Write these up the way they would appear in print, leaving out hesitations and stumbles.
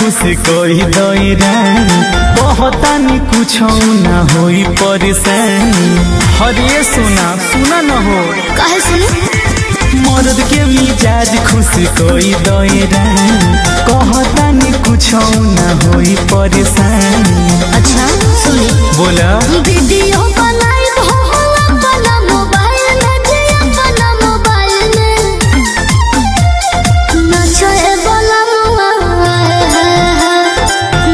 खुश कोई दौरा बहुतानी कुछ ना होई परेशानी। हरे सुना सुना न हो काहे सुने मर्द के मिजाज खुश कोई दौरा कहतानी कुछ ना होई परेशानी। अच्छा सुनी बोला वीडियो बनाई हो अपना मोबाइल में जे अपना मोबाइल में नाचो ए बोला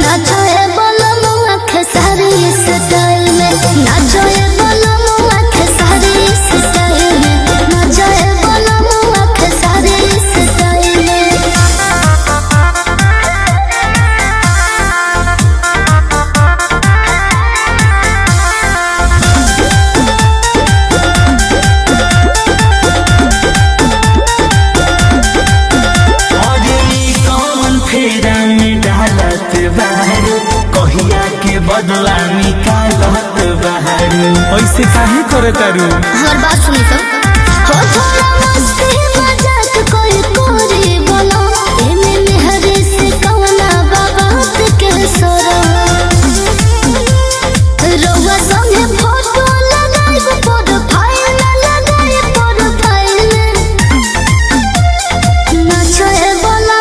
नाचो ए बोला खेसारी स्टाइल में नाचो ए बोला खेसारी स्टाइल में नाचो ए बोला खेसारी स्टाइल में। कहिया के बदला निकालत बाहर ऐसे काहे करे तारू। हमार बात सुनी तो हो थोड़ा मस्ती मजाक कोई कोरी बोलो एमे मेहरे से कवना बात के सोरो रउआ संगे फोटो लगाइब प्रोफाइल नाचो ए बोला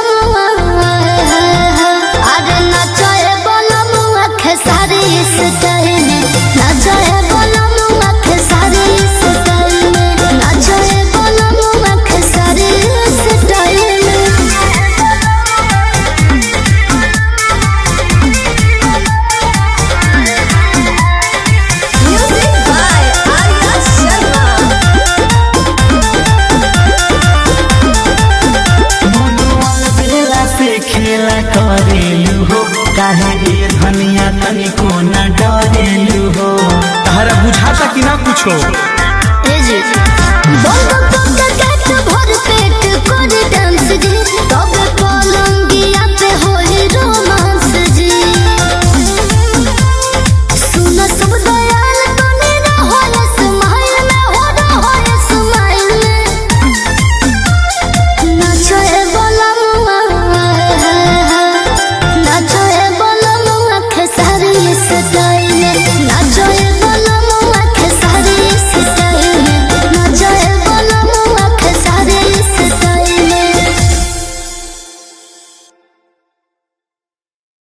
अरे नाचो ए बोला खेसारी स्टाइल में नाचो ए बोला खेसारी स्टाइल में नाचो ए बोला खेसारी स्टाइल में। Music by Arya Sharma. बेला से खेला करेलू हो काहे ये धनिया तनिको न डरेलू हो। तारा बुझाता कि ना कुछो